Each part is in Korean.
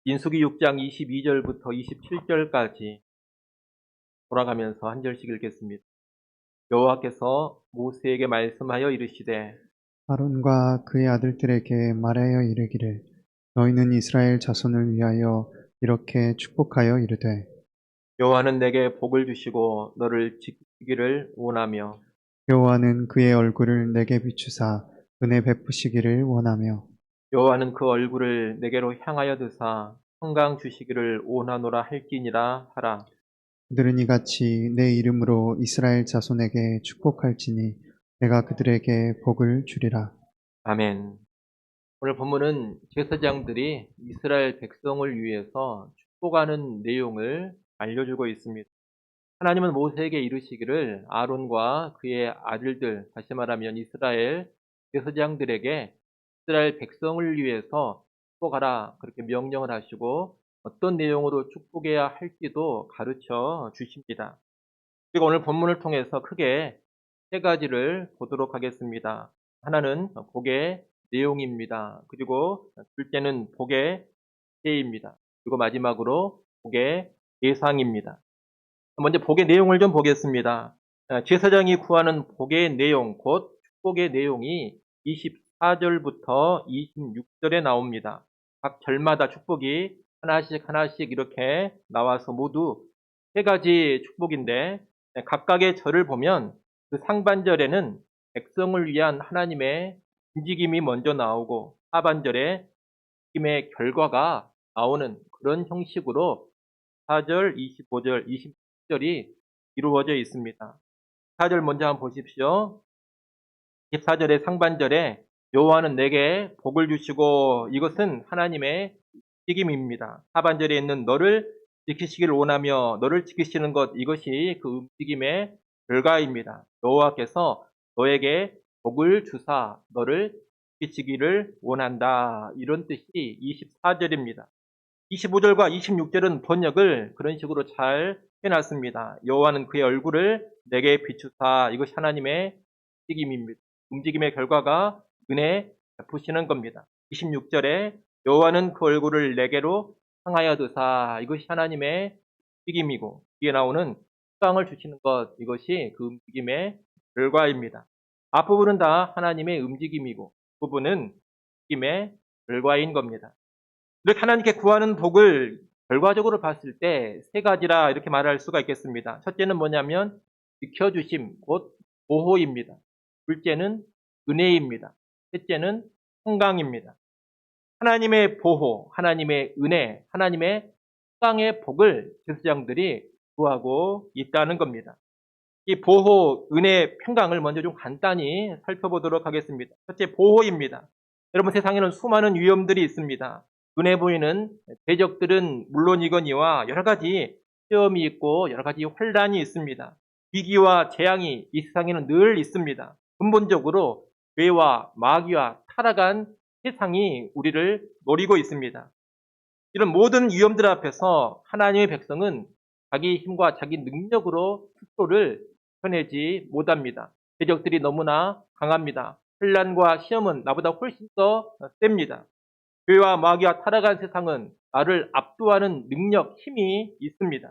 민수기 6장 22절부터 27절까지 돌아가면서 한 절씩 읽겠습니다. 여호와께서 모세에게 말씀하여 이르시되 아론과 그의 아들들에게 말하여 이르기를 너희는 이스라엘 자손을 위하여 이렇게 축복하여 이르되 여호와는 내게 복을 주시고 너를 지키기를 원하며 여호와는 그의 얼굴을 내게 비추사 은혜 베푸시기를 원하며 여호와는 그 얼굴을 내게로 향하여 드사 평강 주시기를 원하노라 할지니라 하라. 그들은 이같이 내 이름으로 이스라엘 자손에게 축복할지니 내가 그들에게 복을 주리라. 아멘. 오늘 본문은 제사장들이 이스라엘 백성을 위해서 축복하는 내용을 알려주고 있습니다. 하나님은 모세에게 이르시기를 아론과 그의 아들들, 다시 말하면 이스라엘 제사장들에게 이스라엘 백성을 위해서 축복하라 그렇게 명령을 하시고 어떤 내용으로 축복해야 할지도 가르쳐 주십니다. 그리고 오늘 본문을 통해서 크게 세 가지를 보도록 하겠습니다. 하나는 복의 내용입니다. 그리고 둘째는 복의 때입니다. 그리고 마지막으로 복의 예상입니다. 먼저 복의 내용을 좀 보겠습니다. 제사장이 구하는 복의 내용, 곧 축복의 내용이 24절부터 26절에 나옵니다. 각 절마다 축복이 하나씩 하나씩 이렇게 나와서 모두 세 가지 축복인데 각각의 절을 보면 그 상반절에는 백성을 위한 하나님의 움직임이 먼저 나오고 하반절에 움직임의 결과가 나오는 그런 형식으로 4절, 25절, 26절이 이루어져 있습니다. 4절 먼저 한번 보십시오. 24절의 상반절에 여호와는 내게 복을 주시고 이것은 하나님의 움직임입니다. 하반절에 있는 너를 지키시길 원하며 너를 지키시는 것 이것이 그 움직임의 결과입니다. 여호와께서 너에게 복을 주사 너를 지키시기를 원한다. 이런 뜻이 24절입니다. 25절과 26절은 번역을 그런 식으로 잘 해놨습니다. 여호와는 그의 얼굴을 내게 비추사 이것이 하나님의 움직임입니다. 움직임의 결과가 은혜 베푸시는 겁니다. 26절에 여호와는 그 얼굴을 내게로 향하여 드사 이것이 하나님의 움직임이고 뒤에 나오는 평강을 주시는 것 이것이 그 움직임의 결과입니다. 앞부분은 다 하나님의 움직임이고 부분은 움직임의 결과인 겁니다. 이렇게 하나님께 구하는 복을 결과적으로 봤을 때 세 가지라 이렇게 말할 수가 있겠습니다. 첫째는 뭐냐면 지켜주심, 곧 보호입니다. 둘째는 은혜입니다. 셋째는 평강입니다. 하나님의 보호, 하나님의 은혜, 하나님의 평강의 복을 제사장들이 구하고 있다는 겁니다. 이 보호, 은혜, 평강을 먼저 좀 간단히 살펴보도록 하겠습니다. 첫째, 보호입니다. 여러분 세상에는 수많은 위험들이 있습니다. 눈에 보이는 대적들은 물론이거니와 여러 가지 시험이 있고 여러 가지 환란이 있습니다. 위기와 재앙이 이 세상에는 늘 있습니다. 근본적으로 죄와 마귀와 타락한 세상이 우리를 노리고 있습니다. 이런 모든 위험들 앞에서 하나님의 백성은 자기 힘과 자기 능력으로 스스로를 지켜내지 못합니다. 대적들이 너무나 강합니다. 환란과 시험은 나보다 훨씬 더 셉니다. 죄와 마귀와 타락한 세상은 나를 압도하는 능력, 힘이 있습니다.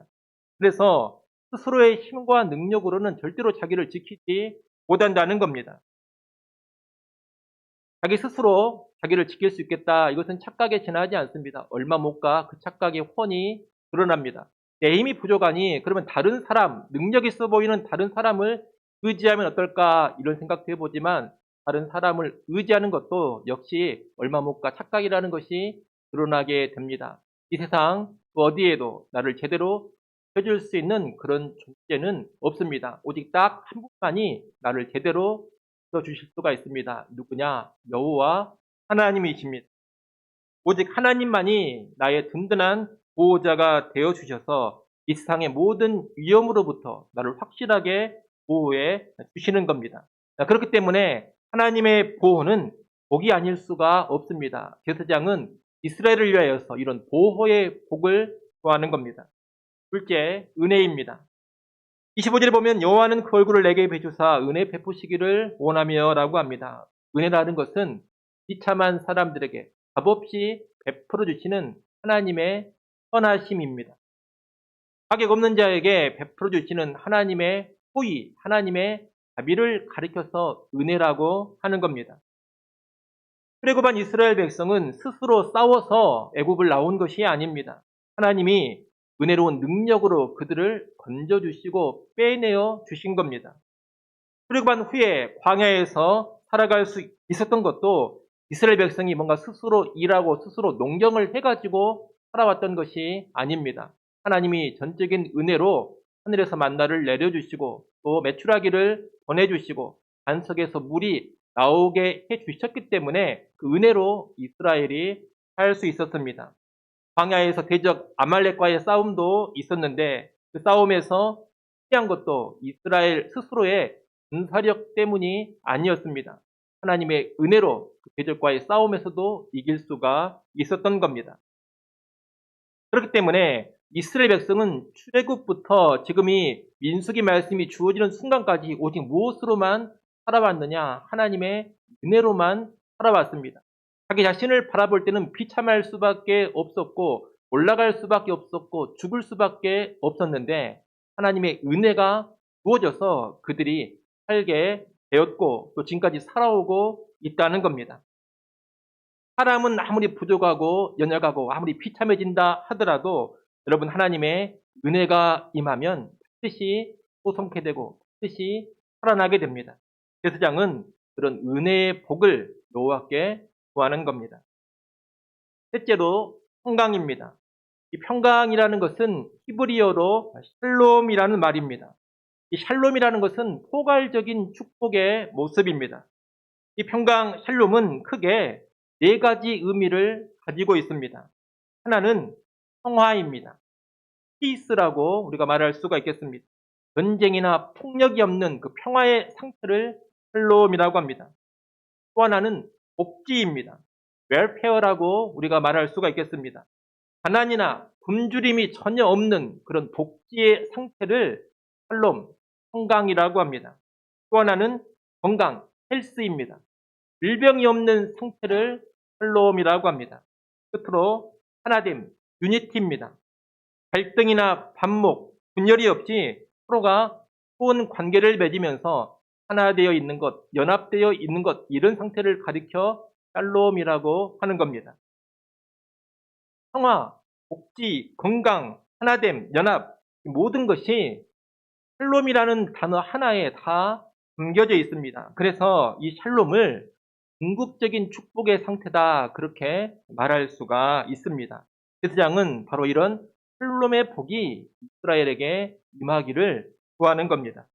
그래서 스스로의 힘과 능력으로는 절대로 자기를 지키지 못한다는 겁니다. 자기 스스로 자기를 지킬 수 있겠다. 이것은 착각에 지나지 않습니다. 얼마 못 가 그 착각이 훤히 드러납니다. 내 힘이 부족하니 그러면 다른 사람, 능력 있어 보이는 다른 사람을 의지하면 어떨까 이런 생각도 해보지만 다른 사람을 의지하는 것도 역시 얼마 못 가 착각이라는 것이 드러나게 됩니다. 이 세상 그 어디에도 나를 제대로 해줄 수 있는 그런 존재는 없습니다. 오직 딱 한 분만이 나를 제대로 주실 수가 있습니다. 누구냐? 여호와 하나님이십니다. 오직 하나님만이 나의 든든한 보호자가 되어 주셔서 이 세상의 모든 위험으로부터 나를 확실하게 보호해 주시는 겁니다. 그렇기 때문에 하나님의 보호는 복이 아닐 수가 없습니다. 제사장은 이스라엘을 위하여서 이런 보호의 복을 구하는 겁니다. 둘째, 은혜입니다. 25절에 보면 여호와는 그 얼굴을 내게 비추사 은혜 베푸시기를 원하며 라고 합니다. 은혜라는 것은 비참한 사람들에게 값없이 베풀어 주시는 하나님의 선하심입니다. 자격 없는 자에게 베풀어 주시는 하나님의 호의, 하나님의 자비를 가리켜서 은혜라고 하는 겁니다. 출애굽한 이스라엘 백성은 스스로 싸워서 애굽을 나온 것이 아닙니다. 하나님이 은혜로운 능력으로 그들을 건져주시고 빼내어 주신 겁니다. 출애굽한 후에 광야에서 살아갈 수 있었던 것도 이스라엘 백성이 뭔가 스스로 일하고 스스로 농경을 해가지고 살아왔던 것이 아닙니다. 하나님이 전적인 은혜로 하늘에서 만나를 내려주시고 또 메추라기를 보내주시고 반석에서 물이 나오게 해주셨기 때문에 그 은혜로 이스라엘이 살 수 있었습니다. 광야에서 대적 아말렉과의 싸움도 있었는데 그 싸움에서 피한 것도 이스라엘 스스로의 군사력 때문이 아니었습니다. 하나님의 은혜로 그 대적과의 싸움에서도 이길 수가 있었던 겁니다. 그렇기 때문에 이스라엘 백성은 출애굽부터 지금 이 민수기 말씀이 주어지는 순간까지 오직 무엇으로만 살아왔느냐? 하나님의 은혜로만 살아왔습니다. 자기 자신을 바라볼 때는 비참할 수밖에 없었고 올라갈 수밖에 없었고 죽을 수밖에 없었는데 하나님의 은혜가 부어져서 그들이 살게 되었고 또 지금까지 살아오고 있다는 겁니다. 사람은 아무리 부족하고 연약하고 아무리 비참해진다 하더라도 여러분 하나님의 은혜가 임하면 뜻이 소성케 되고 뜻이 살아나게 됩니다. 제사장은 그런 은혜의 복을 여호와께 구하는 겁니다. 셋째로 평강입니다. 이 평강이라는 것은 히브리어로 샬롬이라는 말입니다. 이 샬롬이라는 것은 포괄적인 축복의 모습입니다. 이 평강 샬롬은 크게 네 가지 의미를 가지고 있습니다. 하나는 평화입니다. 피스라고 우리가 말할 수가 있겠습니다. 전쟁이나 폭력이 없는 그 평화의 상태를 샬롬이라고 합니다. 또 하나는 복지입니다. 웰페어라고 우리가 말할 수가 있겠습니다. 가난이나 굶주림이 전혀 없는 그런 복지의 상태를 샬롬, 평강이라고 합니다. 또 하나는 건강, 헬스입니다. 질병이 없는 상태를 샬롬이라고 합니다. 끝으로 하나됨, 유니티입니다. 갈등이나 반목, 분열이 없이 서로가 좋은 관계를 맺으면서 하나 되어 있는 것, 연합되어 있는 것, 이런 상태를 가리켜 샬롬이라고 하는 겁니다. 평화, 복지, 건강, 하나됨, 연합, 모든 것이 샬롬이라는 단어 하나에 다 담겨져 있습니다. 그래서 이 샬롬을 궁극적인 축복의 상태다, 그렇게 말할 수가 있습니다. 제사장은 바로 이런 샬롬의 복이 이스라엘에게 임하기를 구하는 겁니다.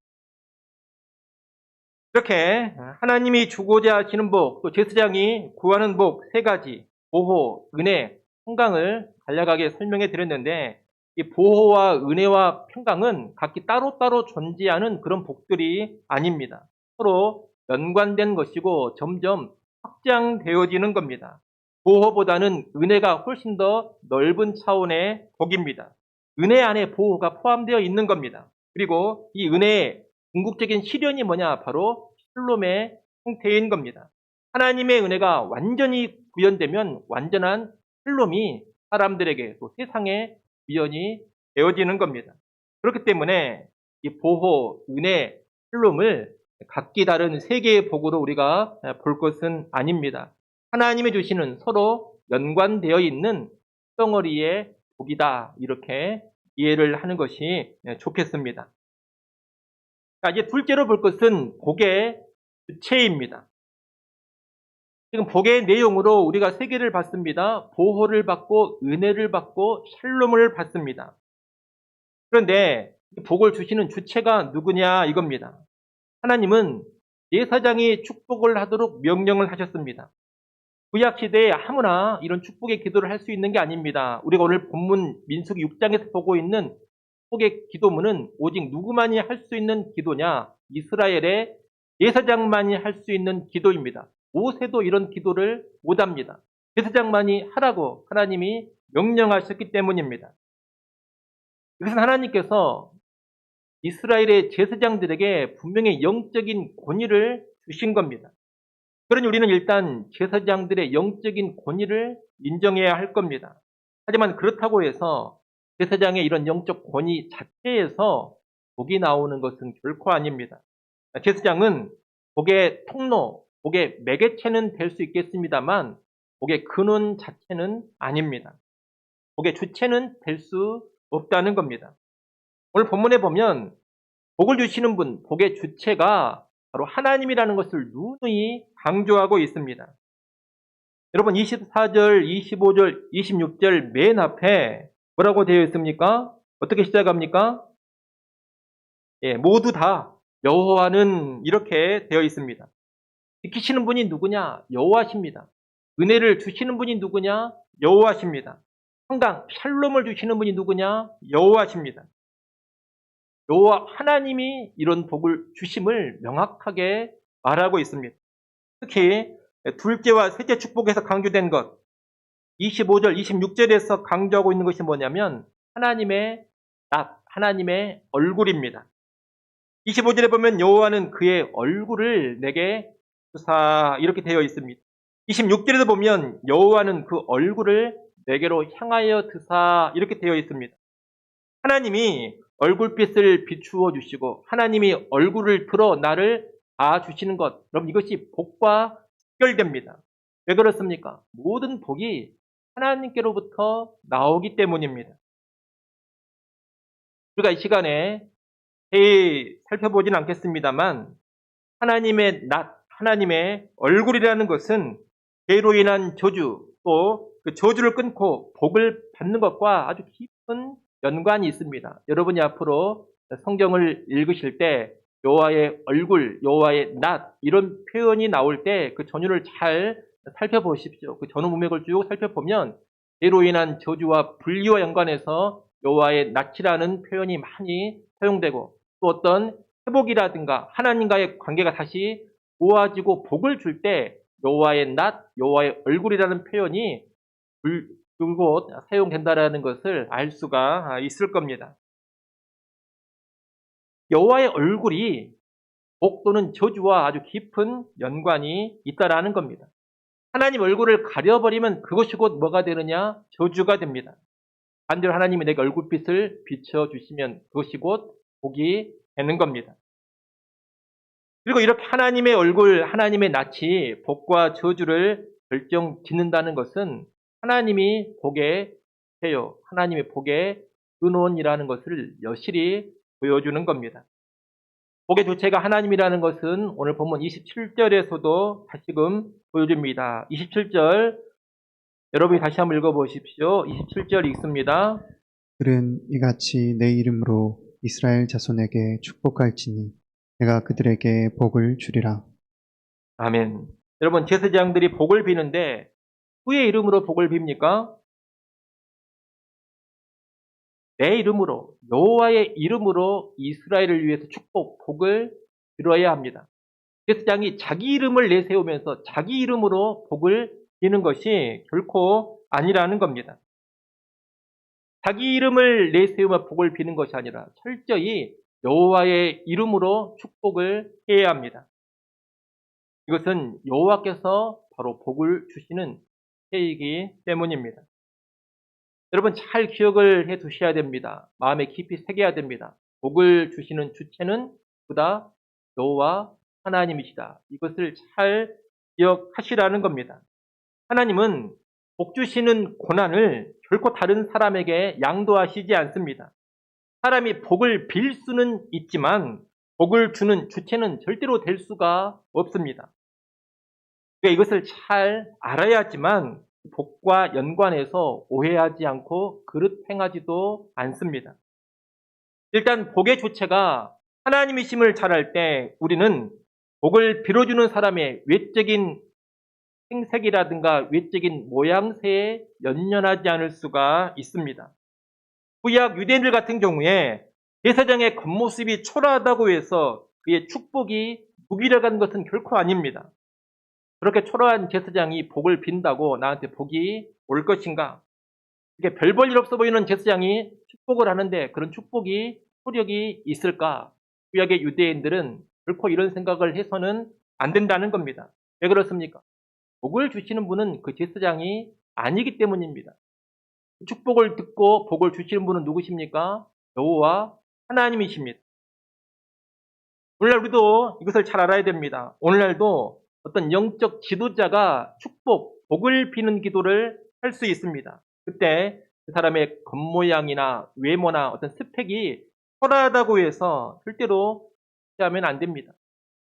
이렇게 하나님이 주고자 하시는 복, 또 제사장이 구하는 복 세 가지, 보호, 은혜, 평강을 간략하게 설명해 드렸는데 이 보호와 은혜와 평강은 각기 따로따로 존재하는 그런 복들이 아닙니다. 서로 연관된 것이고 점점 확장되어지는 겁니다. 보호보다는 은혜가 훨씬 더 넓은 차원의 복입니다. 은혜 안에 보호가 포함되어 있는 겁니다. 그리고 이 은혜의 궁극적인 실현이 뭐냐? 바로 샬롬의 형태인 겁니다. 하나님의 은혜가 완전히 구현되면 완전한 샬롬이 사람들에게 또 세상에 구현이 되어지는 겁니다. 그렇기 때문에 이 보호, 은혜, 샬롬을 각기 다른 세 개의 복으로 우리가 볼 것은 아닙니다. 하나님이 주시는 서로 연관되어 있는 덩어리의 복이다, 이렇게 이해를 하는 것이 좋겠습니다. 자, 이제 둘째로 볼 것은 복의 주체입니다. 지금 복의 내용으로 우리가 세 개를 받습니다. 보호를 받고 은혜를 받고 샬롬을 받습니다. 그런데 복을 주시는 주체가 누구냐 이겁니다. 하나님은 제사장이 축복을 하도록 명령을 하셨습니다. 구약시대에 아무나 이런 축복의 기도를 할 수 있는 게 아닙니다. 우리가 오늘 본문 민수기 6장에서 보고 있는 축복의 기도문은 오직 누구만이 할 수 있는 기도냐? 이스라엘의 제사장만이 할 수 있는 기도입니다. 모세도 이런 기도를 못합니다. 제사장만이 하라고 하나님이 명령하셨기 때문입니다. 이것은 하나님께서 이스라엘의 제사장들에게 분명히 영적인 권위를 주신 겁니다. 그러니 우리는 일단 제사장들의 영적인 권위를 인정해야 할 겁니다. 하지만 그렇다고 해서 제사장의 이런 영적 권위 자체에서 복이 나오는 것은 결코 아닙니다. 제사장은 복의 통로, 복의 매개체는 될 수 있겠습니다만 복의 근원 자체는 아닙니다. 복의 주체는 될 수 없다는 겁니다. 오늘 본문에 보면 복을 주시는 분, 복의 주체가 바로 하나님이라는 것을 누누이 강조하고 있습니다. 여러분 24절, 25절, 26절 맨 앞에 뭐라고 되어 있습니까? 어떻게 시작합니까? 모두 다 여호와는 이렇게 되어 있습니다. 지키시는 분이 누구냐? 여호와십니다. 은혜를 주시는 분이 누구냐? 여호와십니다. 평강, 샬롬을 주시는 분이 누구냐? 여호와십니다. 여호와 하나님이 이런 복을 주심을 명확하게 말하고 있습니다. 특히 둘째와 셋째 축복에서 강조된 것, 25절, 26절에서 강조하고 있는 것이 뭐냐면 하나님의 낯, 하나님의 얼굴입니다. 25절에 보면 여호와는 그의 얼굴을 내게 주사 이렇게 되어 있습니다. 26절에도 보면 여호와는 그 얼굴을 내게로 향하여 드사 이렇게 되어 있습니다. 하나님이 얼굴빛을 비추어 주시고 하나님이 얼굴을 들어 나를 봐주시는 것, 여러분 이것이 복과 직결됩니다. 왜 그렇습니까? 모든 복이 하나님께로부터 나오기 때문입니다. 우리가 이 시간에 자세히 살펴보진 않겠습니다만 하나님의 낯, 하나님의 얼굴이라는 것은 죄로 인한 저주, 또 그 저주를 끊고 복을 받는 것과 아주 깊은 연관이 있습니다. 여러분이 앞으로 성경을 읽으실 때 여호와의 얼굴, 여호와의 낯 이런 표현이 나올 때 그 전유를 잘 살펴보십시오. 그 전후 문맥을 쭉 살펴보면 죄로 인한 저주와 분리와 연관해서 여호와의 낯이라는 표현이 많이 사용되고 또 어떤 회복이라든가 하나님과의 관계가 다시 좋아지고 복을 줄 때 여호와의 낯, 여호와의 얼굴이라는 표현이 줄곧 사용된다라는 것을 알 수가 있을 겁니다. 여호와의 얼굴이 복 또는 저주와 아주 깊은 연관이 있다라는 겁니다. 하나님 얼굴을 가려버리면 그것이 곧 뭐가 되느냐? 저주가 됩니다. 반대로 하나님이 내게 얼굴빛을 비춰주시면 그것이 곧 복이 되는 겁니다. 그리고 이렇게 하나님의 얼굴, 하나님의 낯이 복과 저주를 결정짓는다는 것은 하나님이 복의 주체요, 하나님의 복의 근원이라는 것을 여실히 보여주는 겁니다. 복의 주체가 하나님이라는 것은 오늘 본문 27절에서도 다시금 보여줍니다. 27절 여러분이 다시 한번 읽어보십시오. 27절 읽습니다. 그들은 이같이 내 이름으로 이스라엘 자손에게 축복할지니 내가 그들에게 복을 주리라. 아멘. 여러분 제사장들이 복을 비는데 누구의 이름으로 복을 빕니까? 내 이름으로, 여호와의 이름으로 이스라엘을 위해서 축복, 복을 빌어야 합니다. 제사장이 자기 이름을 내세우면서 자기 이름으로 복을 비는 것이 결코 아니라는 겁니다. 자기 이름을 내세우며 복을 비는 것이 아니라 철저히 여호와의 이름으로 축복을 해야 합니다. 이것은 여호와께서 바로 복을 주시는 때이기 때문입니다. 여러분 잘 기억을 해 두셔야 됩니다. 마음에 깊이 새겨야 됩니다. 복을 주시는 주체는 그다 여호와 하나님이시다. 이것을 잘 기억하시라는 겁니다. 하나님은 복 주시는 고난을 결코 다른 사람에게 양도하시지 않습니다. 사람이 복을 빌 수는 있지만 복을 주는 주체는 절대로 될 수가 없습니다. 그러니까 이것을 잘 알아야지만 복과 연관해서 오해하지 않고 그릇 행하지도 않습니다. 일단 복의 주체가 하나님이심을 잘 알 때 우리는 복을 빌어주는 사람의 외적인 행색이라든가 외적인 모양새에 연연하지 않을 수가 있습니다. 구약 유대인들 같은 경우에 제사장의 겉모습이 초라하다고 해서 그의 축복이 무기력한 것은 결코 아닙니다. 그렇게 초라한 제사장이 복을 빈다고 나한테 복이 올 것인가? 이렇게 별 볼 일 없어 보이는 제사장이 축복을 하는데 그런 축복이 효력이 있을까? 구약의 유대인들은 결코 이런 생각을 해서는 안 된다는 겁니다. 왜 그렇습니까? 복을 주시는 분은 그 제사장이 아니기 때문입니다. 축복을 듣고 복을 주시는 분은 누구십니까? 여호와 하나님이십니다. 오늘날 우리도 이것을 잘 알아야 됩니다. 오늘날도 어떤 영적 지도자가 축복, 복을 비는 기도를 할 수 있습니다. 그때 그 사람의 겉모양이나 외모나 어떤 스펙이 초라하다고 해서 절대로 하면 안 됩니다.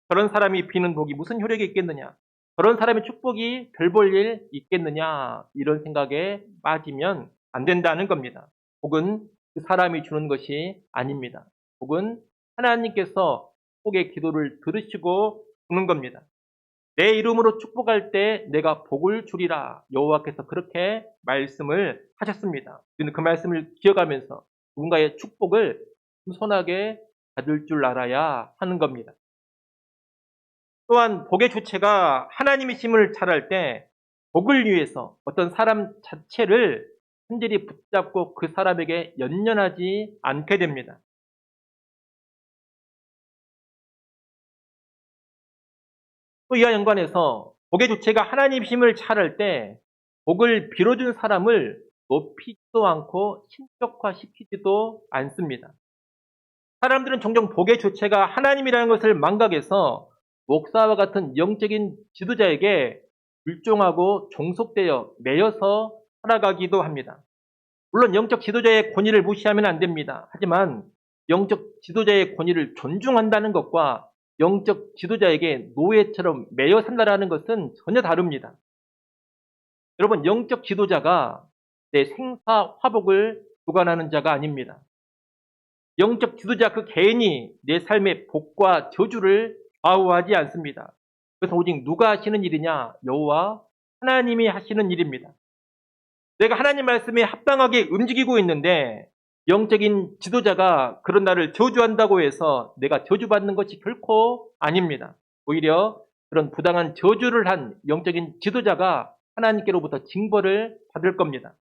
저런 사람이 비는 복이 무슨 효력이 있겠느냐? 저런 사람의 축복이 별 볼 일 있겠느냐? 이런 생각에 빠지면 안 된다는 겁니다. 복은 그 사람이 주는 것이 아닙니다. 복은 하나님께서 축복의 기도를 들으시고 주는 겁니다. 내 이름으로 축복할 때 내가 복을 주리라. 여호와께서 그렇게 말씀을 하셨습니다. 우리는 그 말씀을 기억하면서 누군가의 축복을 겸손하게 받을 줄 알아야 하는 겁니다. 또한 복의 주체가 하나님이심을 잘 알 때 복을 위해서 어떤 사람 자체를 흔들이 붙잡고 그 사람에게 연연하지 않게 됩니다. 또 이와 연관해서 복의 주체가 하나님이심을 잘 알 때 복을 빌어준 사람을 높이지도 않고 신격화시키지도 않습니다. 사람들은 종종 복의 주체가 하나님이라는 것을 망각해서 목사와 같은 영적인 지도자에게 율종하고 종속되어 매여서 살아가기도 합니다. 물론 영적 지도자의 권위를 무시하면 안 됩니다. 하지만 영적 지도자의 권위를 존중한다는 것과 영적 지도자에게 노예처럼 매여 산다라는 것은 전혀 다릅니다. 여러분, 영적 지도자가 내 생사화복을 주관하는 자가 아닙니다. 영적 지도자 그 개인이 내 삶의 복과 저주를 좌우하지 않습니다. 그래서 오직 누가 하시는 일이냐? 여호와 하나님이 하시는 일입니다. 내가 하나님 말씀에 합당하게 움직이고 있는데 영적인 지도자가 그런 나를 저주한다고 해서 내가 저주받는 것이 결코 아닙니다. 오히려 그런 부당한 저주를 한 영적인 지도자가 하나님께로부터 징벌을 받을 겁니다.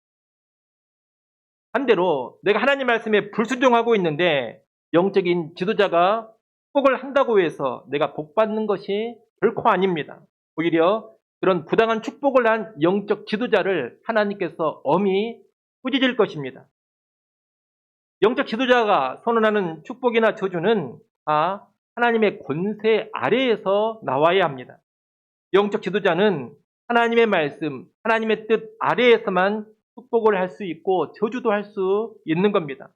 반대로 내가 하나님 말씀에 불순종하고 있는데 영적인 지도자가 축복을 한다고 해서 내가 복받는 것이 결코 아닙니다. 오히려 그런 부당한 축복을 한 영적 지도자를 하나님께서 엄히 꾸짖을 것입니다. 영적 지도자가 선언하는 축복이나 저주는 다 하나님의 권세 아래에서 나와야 합니다. 영적 지도자는 하나님의 말씀, 하나님의 뜻 아래에서만 축복을 할 수 있고 저주도 할 수 있는 겁니다.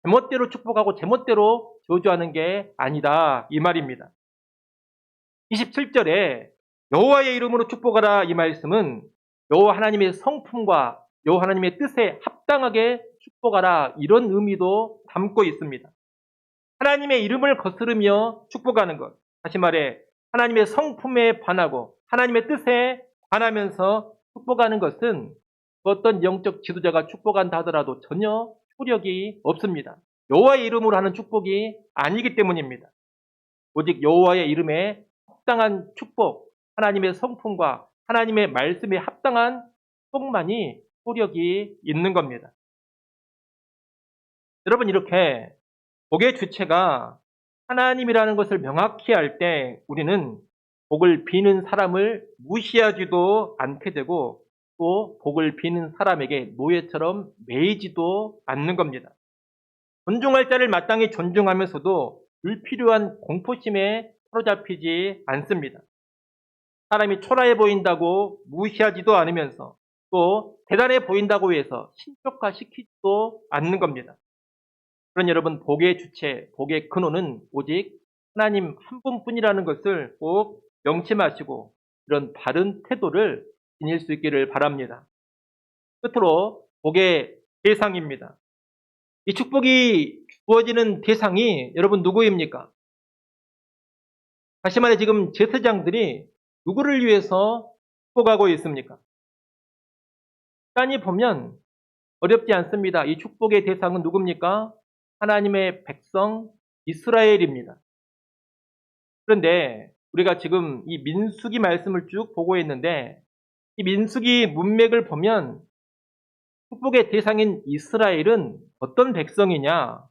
제멋대로 축복하고 제멋대로 저주하는 게 아니다 이 말입니다. 27절에 여호와의 이름으로 축복하라 이 말씀은 여호와 하나님의 성품과 여호와 하나님의 뜻에 합당하게 축복하라 이런 의미도 담고 있습니다. 하나님의 이름을 거스르며 축복하는 것, 다시 말해 하나님의 성품에 반하고 하나님의 뜻에 반하면서 축복하는 것은 어떤 영적 지도자가 축복한다 하더라도 전혀 효력이 없습니다. 여호와의 이름으로 하는 축복이 아니기 때문입니다. 오직 여호와의 이름에 합당한 축복, 하나님의 성품과 하나님의 말씀에 합당한 축복만이 효력이 있는 겁니다. 여러분, 이렇게 복의 주체가 하나님이라는 것을 명확히 알 때 우리는 복을 비는 사람을 무시하지도 않게 되고 또 복을 비는 사람에게 노예처럼 매이지도 않는 겁니다. 존중할 자를 마땅히 존중하면서도 불필요한 공포심에 사로잡히지 않습니다. 사람이 초라해 보인다고 무시하지도 않으면서 또 대단해 보인다고 해서 신격화시키지도 않는 겁니다. 그런 여러분, 복의 주체, 복의 근원은 오직 하나님 한 분뿐이라는 것을 꼭 명심하시고 이런 바른 태도를 지닐 수 있기를 바랍니다. 끝으로 복의 대상입니다. 이 축복이 주어지는 대상이 여러분 누구입니까? 다시 말해 지금 제사장들이 누구를 위해서 축복하고 있습니까? 간단히 보면 어렵지 않습니다. 이 축복의 대상은 누굽니까? 하나님의 백성 이스라엘입니다. 그런데 우리가 지금 이 민수기 말씀을 쭉 보고 있는데 이 민수기 문맥을 보면 축복의 대상인 이스라엘은 어떤 백성이냐?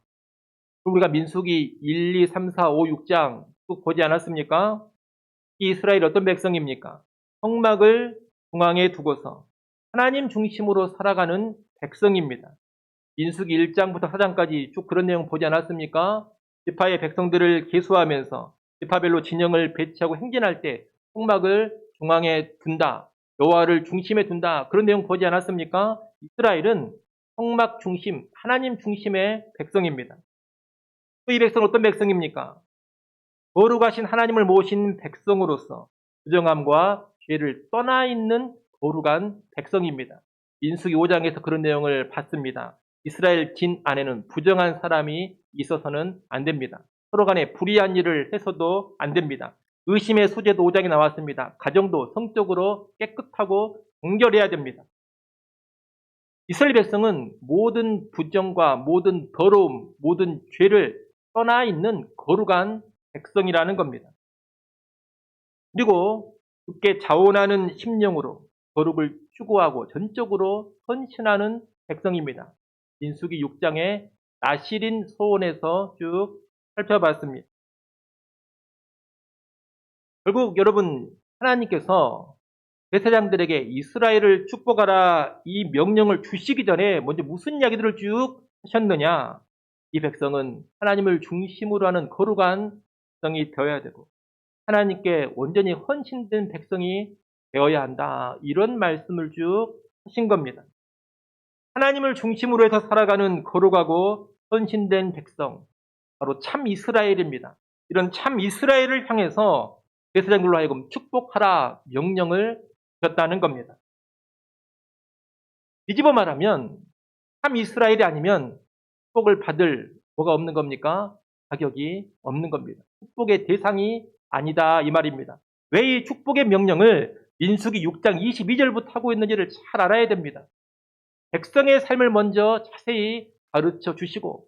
우리가 민수기 1, 2, 3, 4, 5, 6장 쭉 보지 않았습니까? 이 이스라엘 어떤 백성입니까? 성막을 중앙에 두고서 하나님 중심으로 살아가는 백성입니다. 민수기 1장부터 4장까지 쭉 그런 내용 보지 않았습니까? 지파의 백성들을 계수하면서 지파별로 진영을 배치하고 행진할 때 성막을 중앙에 둔다. 여호와를 중심에 둔다. 그런 내용 보지 않았습니까? 이스라엘은 성막 중심, 하나님 중심의 백성입니다. 또 이 백성은 어떤 백성입니까? 거룩하신 하나님을 모신 백성으로서 부정함과 죄를 떠나 있는 거룩한 백성입니다. 민수기 5장에서 그런 내용을 봤습니다. 이스라엘 진 안에는 부정한 사람이 있어서는 안 됩니다. 서로 간에 불의한 일을 해서도 안 됩니다. 의심의 소재도 5장에 나왔습니다. 가정도 성적으로 깨끗하고 정결해야 됩니다. 이스라엘 백성은 모든 부정과 모든 더러움, 모든 죄를 떠나 있는 거룩한 백성이라는 겁니다. 그리고 굳게 자원하는 심령으로 거룩을 추구하고 전적으로 헌신하는 백성입니다. 민수기 6장의 나실인 소원에서 쭉 살펴봤습니다. 결국 여러분, 하나님께서 제사장들에게 이스라엘을 축복하라 이 명령을 주시기 전에 먼저 무슨 이야기들을 쭉 하셨느냐? 이 백성은 하나님을 중심으로 하는 거룩한 백성이 되어야 되고 하나님께 온전히 헌신된 백성이 되어야 한다. 이런 말씀을 쭉 하신 겁니다. 하나님을 중심으로 해서 살아가는 거룩하고 헌신된 백성, 바로 참 이스라엘입니다. 이런 참 이스라엘을 향해서 제사장들로 하여금 축복하라 명령을 주셨다는 겁니다. 뒤집어 말하면 참 이스라엘이 아니면 축복을 받을 뭐가 없는 겁니까? 자격이 없는 겁니다. 축복의 대상이 아니다 이 말입니다. 왜 이 축복의 명령을 민수기 6장 22절부터 하고 있는지를 잘 알아야 됩니다. 백성의 삶을 먼저 자세히 가르쳐 주시고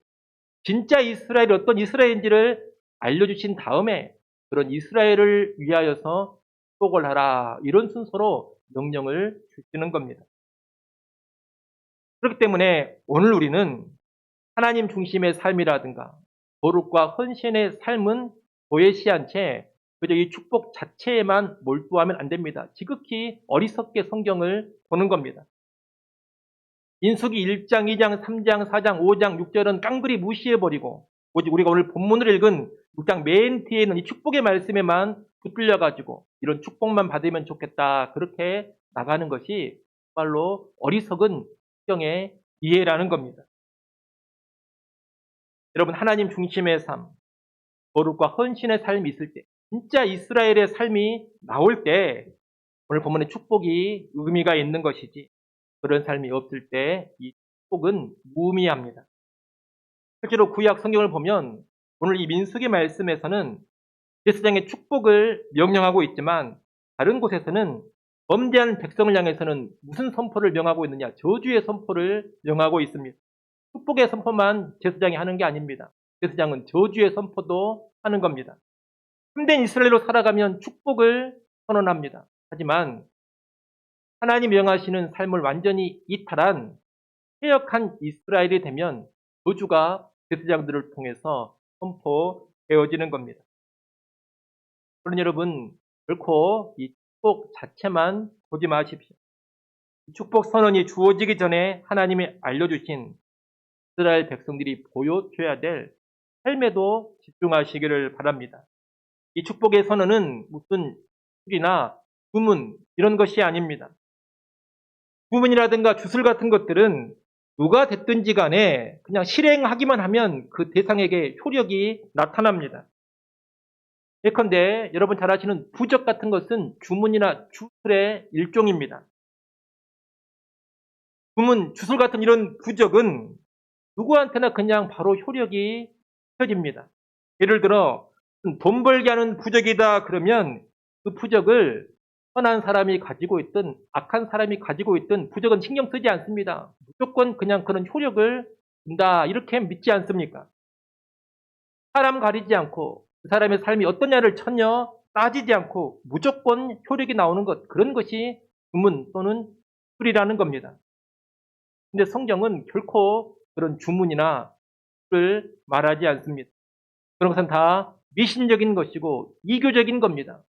진짜 이스라엘이 어떤 이스라엘인지를 알려주신 다음에 그런 이스라엘을 위하여서 축복을 하라 이런 순서로 명령을 주시는 겁니다. 그렇기 때문에 오늘 우리는 하나님 중심의 삶이라든가 거룩과 헌신의 삶은 도외시한 채 그저 이 축복 자체에만 몰두하면 안 됩니다. 지극히 어리석게 성경을 보는 겁니다. 민수기 1장, 2장, 3장, 4장, 5장, 6절은 깡그리 무시해버리고 오직 우리가 오늘 본문을 읽은 6장 맨 뒤에 있는 이 축복의 말씀에만 붙들려가지고 이런 축복만 받으면 좋겠다 그렇게 나가는 것이 정말로 어리석은 성경의 이해라는 겁니다. 여러분, 하나님 중심의 삶, 거룩과 헌신의 삶이 있을 때 진짜 이스라엘의 삶이 나올 때 오늘 본문의 축복이 의미가 있는 것이지 그런 삶이 없을 때 이 축복은 무의미합니다. 실제로 구약 성경을 보면 오늘 이 민수기 말씀에서는 제사장의 축복을 명령하고 있지만 다른 곳에서는 범죄한 백성을 향해서는 무슨 선포를 명하고 있느냐? 저주의 선포를 명하고 있습니다. 축복의 선포만 제사장이 하는 게 아닙니다. 제사장은 저주의 선포도 하는 겁니다. 참된 이스라엘로 살아가면 축복을 선언합니다. 하지만 하나님 명하시는 삶을 완전히 이탈한 해역한 이스라엘이 되면 저주가 제사장들을 통해서 선포되어지는 겁니다. 그러니 여러분 결코 이 축복 자체만 보지 마십시오. 축복 선언이 주어지기 전에 하나님이 알려주신 이스라엘 백성들이 보여줘야 될 삶에도 집중하시기를 바랍니다. 이 축복의 선언은 무슨 술이나 주문 이런 것이 아닙니다. 주문이라든가 주술 같은 것들은 누가 됐든지 간에 그냥 실행하기만 하면 그 대상에게 효력이 나타납니다. 예컨대 여러분 잘 아시는 부적 같은 것은 주문이나 주술의 일종입니다. 주문, 주술 같은 이런 부적은 누구한테나 그냥 바로 효력이 펴집니다. 예를 들어 돈 벌게 하는 부적이다 그러면 그 부적을 선한 사람이 가지고 있든 악한 사람이 가지고 있든 부적은 신경 쓰지 않습니다. 무조건 그냥 그런 효력을 준다 이렇게 믿지 않습니까? 사람 가리지 않고 그 사람의 삶이 어떠냐를 전혀 따지지 않고 무조건 효력이 나오는 것 그런 것이 주문 또는 술이라는 겁니다. 근데 성경은 결코 그런 주문이나 술을 말하지 않습니다. 그런 것은 다 미신적인 것이고 이교적인 겁니다.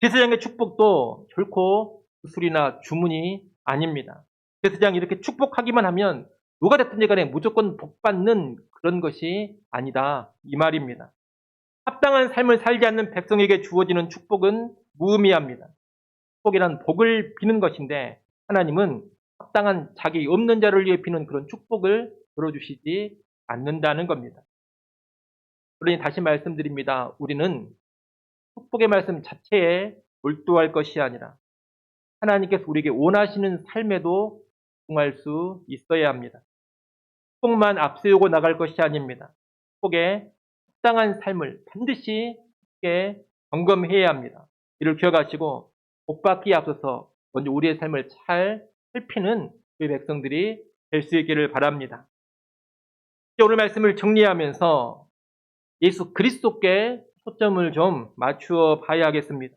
제사장의 축복도 결코 술이나 주문이 아닙니다. 제사장이 이렇게 축복하기만 하면 누가 됐든지 간에 무조건 복받는 그런 것이 아니다. 이 말입니다. 합당한 삶을 살지 않는 백성에게 주어지는 축복은 무의미합니다. 축복이란 복을 비는 것인데 하나님은 합당한 자기 없는 자를 위해 비는 그런 축복을 들어주시지 않는다는 겁니다. 그러니 다시 말씀드립니다. 우리는 축복의 말씀 자체에 몰두할 것이 아니라 하나님께서 우리에게 원하시는 삶에도 집중할 수 있어야 합니다. 축복만 앞세우고 나갈 것이 아닙니다. 축복에 합당한 삶을 반드시 점검해야 합니다. 이를 기억하시고 복받기에 앞서서 먼저 우리의 삶을 잘 살피는 우리 백성들이 될 수 있기를 바랍니다. 오늘 말씀을 정리하면서 예수 그리스도께 초점을 좀 맞추어 봐야 하겠습니다.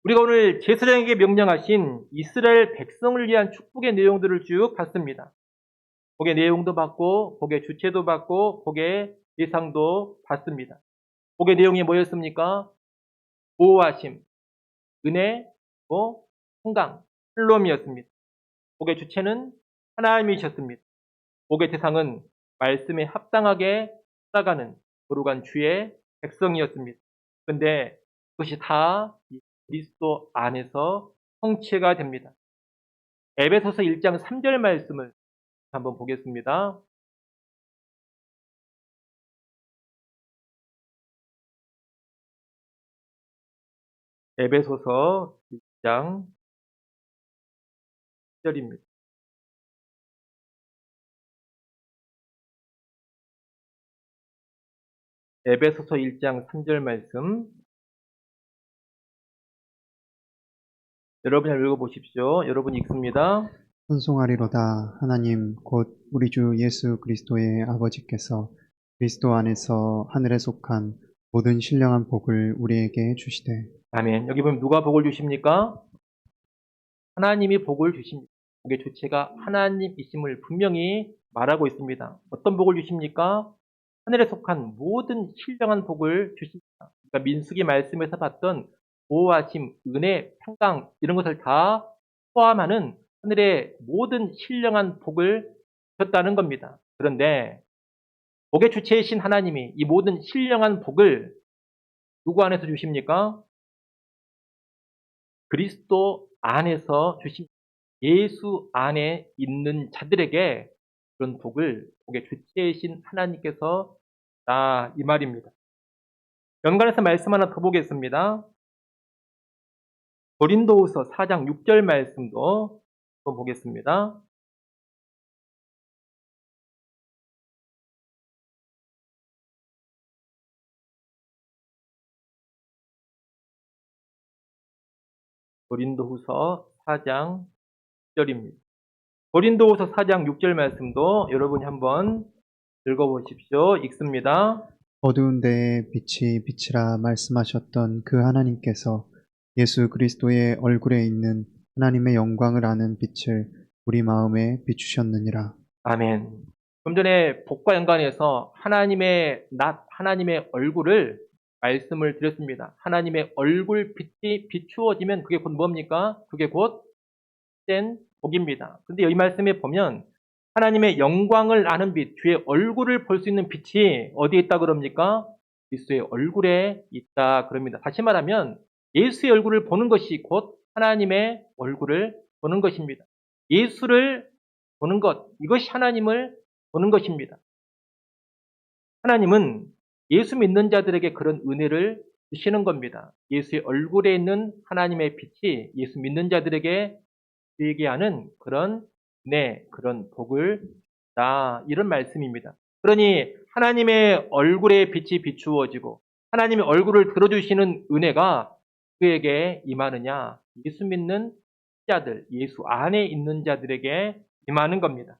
우리가 오늘 제사장에게 명령하신 이스라엘 백성을 위한 축복의 내용들을 쭉 봤습니다. 복의 내용도 봤고 복의 주체도 봤고 복의 대상도 봤습니다. 복의 내용이 뭐였습니까? 보호하심, 은혜, 평강, 샬롬이었습니다. 복의 주체는 하나님이셨습니다. 복의 대상은 말씀에 합당하게 살아가는 거룩한 주의 백성이었습니다. 그런데 그것이 다 그리스도 안에서 성취가 됩니다. 에베소서 1장 3절 말씀을 한번 보겠습니다. 에베소서 1장 3절입니다. 에베소서 1장 3절 말씀 여러분이 읽어보십시오. 여러분이 읽습니다. 찬송하리로다. 하나님 곧 우리 주 예수 그리스도의 아버지께서 그리스도 안에서 하늘에 속한 모든 신령한 복을 우리에게 주시되. 아멘. 여기 보면 누가 복을 주십니까? 하나님이 복을 주십니다. 복의 주체가 하나님이심을 분명히 말하고 있습니다. 어떤 복을 주십니까? 하늘에 속한 모든 신령한 복을 주십니다. 그러니까 민수기 말씀에서 봤던 보호하심, 은혜, 평강 이런 것을 다 포함하는 하늘의 모든 신령한 복을 주셨다는 겁니다. 그런데 복의 주체이신 하나님이 이 모든 신령한 복을 누구 안에서 주십니까? 그리스도 안에서 주십니다. 예수 안에 있는 자들에게 그런 복을 복의 주체이신 하나님께서 이 말입니다. 연관해서 말씀 하나 더 보겠습니다. 고린도후서 4장 6절 말씀도 한번 보겠습니다. 고린도후서 4장 6절입니다. 고린도후서 4장 6절 말씀도 여러분이 한번 읽어보십시오. 읽습니다. 어두운 데에 빛이 빛이라 말씀하셨던 그 하나님께서 예수 그리스도의 얼굴에 있는 하나님의 영광을 아는 빛을 우리 마음에 비추셨느니라. 아멘. 좀 전에 복과 연관해서 하나님의 하나님의 얼굴을 말씀을 드렸습니다. 하나님의 얼굴 빛이 비추어지면 그게 곧 뭡니까? 그게 곧 된 복입니다. 그런데 이 말씀에 보면 하나님의 영광을 아는 빛, 주의 얼굴을 볼 수 있는 빛이 어디에 있다 그럽니까? 그리스도의 얼굴에 있다 그럽니다. 다시 말하면 예수의 얼굴을 보는 것이 곧 하나님의 얼굴을 보는 것입니다. 예수를 보는 것, 이것이 하나님을 보는 것입니다. 하나님은 예수 믿는 자들에게 그런 은혜를 주시는 겁니다. 예수의 얼굴에 있는 하나님의 빛이 예수 믿는 자들에게 주게 하는 그런 그런 복을 이런 말씀입니다. 그러니 하나님의 얼굴에 빛이 비추어지고 하나님의 얼굴을 들어주시는 은혜가 그에게 임하느냐? 예수 믿는 자들, 예수 안에 있는 자들에게 임하는 겁니다.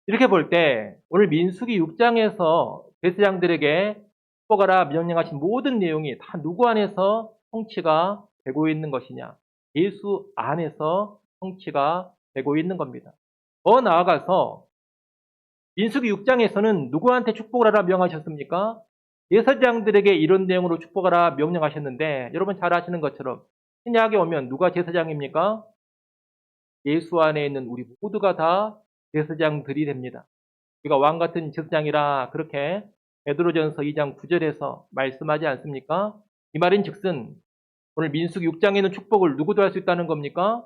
이렇게 볼 때 오늘 민수기 6장에서 제사장들에게 축복하라 명령하신 모든 내용이 다 누구 안에서 성취가 되고 있는 것이냐? 예수 안에서 성취가 되고 있는 겁니다. 더 나아가서 민수기 6장에서는 누구한테 축복을 하라 명하셨습니까? 제사장들에게 이런 내용으로 축복하라 명령하셨는데 여러분 잘 아시는 것처럼 신약에 오면 누가 제사장입니까? 예수 안에 있는 우리 모두가 다 제사장들이 됩니다. 우리가 왕 같은 제사장이라 그렇게 베드로전서 2장 9절에서 말씀하지 않습니까? 이 말인 즉슨 오늘 민수기 6장에 있는 축복을 누구도 할 수 있다는 겁니까?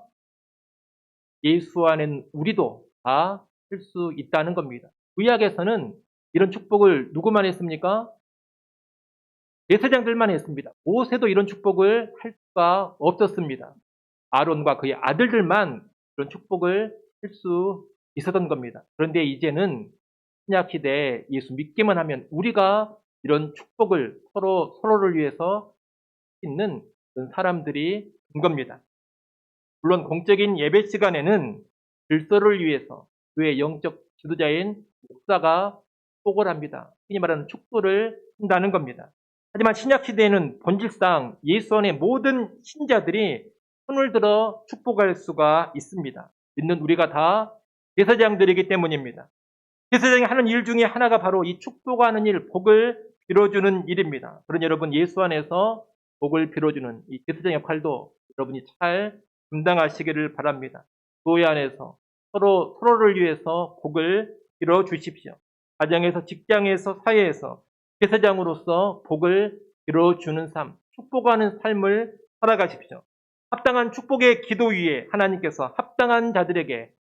예수 안에는 우리도 다 할 수 있다는 겁니다. 구약에서는 이런 축복을 누구만 했습니까? 제사장들만 했습니다. 모세도 이런 축복을 할 수가 없었습니다. 아론과 그의 아들들만 그런 축복을 할 수 있었던 겁니다. 그런데 이제는 신약 시대에 예수 믿기만 하면 우리가 이런 축복을 서로를 위해서 있는 그런 사람들이 된 겁니다. 물론 공적인 예배 시간에는 질서를 위해서 교회 영적 지도자인 목사가 축복을 합니다. 흔히 말하는 축도를 한다는 겁니다. 하지만 신약 시대에는 본질상 예수 안의 모든 신자들이 손을 들어 축복할 수가 있습니다. 믿는 우리가 다 제사장들이기 때문입니다. 제사장이 하는 일 중에 하나가 바로 이 축복하는 일, 복을 빌어주는 일입니다. 그러니 여러분 예수 안에서 복을 빌어주는 이 제사장 역할도 여러분이 잘 감당하시기를 바랍니다. 교회 안에서 서로를 위해서 복을 빌어주십시오. 가정에서, 직장에서, 사회에서 제사장으로서 복을 빌어주는 삶, 축복하는 삶을 살아가십시오. 합당한 축복의 기도 위에 하나님께서 합당한 자들에게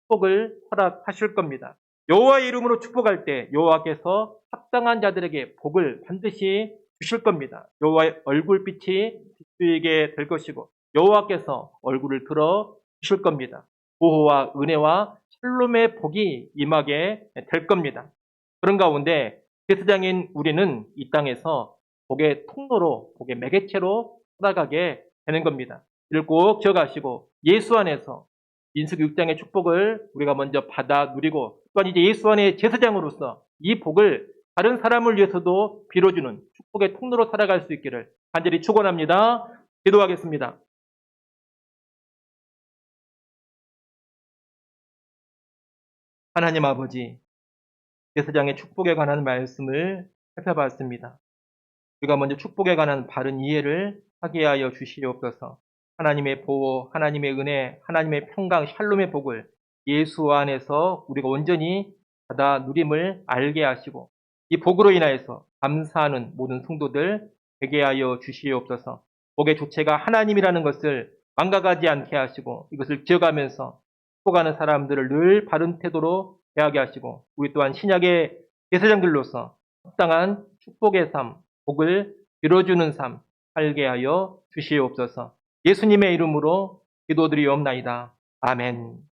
축복을 허락하실 겁니다. 여호와의 이름으로 축복할 때 여호와께서 합당한 자들에게 복을 반드시 주실 겁니다. 여호와의 얼굴빛이 비추이게 될 것이고 여호와께서 얼굴을 들어 주실 겁니다. 보호와 은혜와 샬롬의 복이 임하게 될 겁니다. 그런 가운데 제사장인 우리는 이 땅에서 복의 통로로, 복의 매개체로 살아가게 되는 겁니다. 이를 꼭 기억하시고 예수 안에서 민수기 6장의 축복을 우리가 먼저 받아 누리고 또한 이제 예수 안의 제사장으로서 이 복을 다른 사람을 위해서도 빌어주는 축복의 통로로 살아갈 수 있기를 간절히 축원합니다. 기도하겠습니다. 하나님 아버지, 제사장의 축복에 관한 말씀을 살펴봤습니다. 우리가 먼저 축복에 관한 바른 이해를 하게 하여 주시옵소서. 하나님의 보호, 하나님의 은혜, 하나님의 평강, 샬롬의 복을 예수 안에서 우리가 온전히 받아 누림을 알게 하시고 이 복으로 인하여서 감사하는 모든 성도들 되게 하여 주시옵소서. 복의 주체가 하나님이라는 것을 망각하지 않게 하시고 이것을 기억하면서 축복하는 사람들을 늘 바른 태도로 대하게 하시고 우리 또한 신약의 제사장들로서 합당한 축복의 삶, 복을 이뤄주는 삶 살게 하여 주시옵소서. 예수님의 이름으로 기도드리옵나이다. 아멘.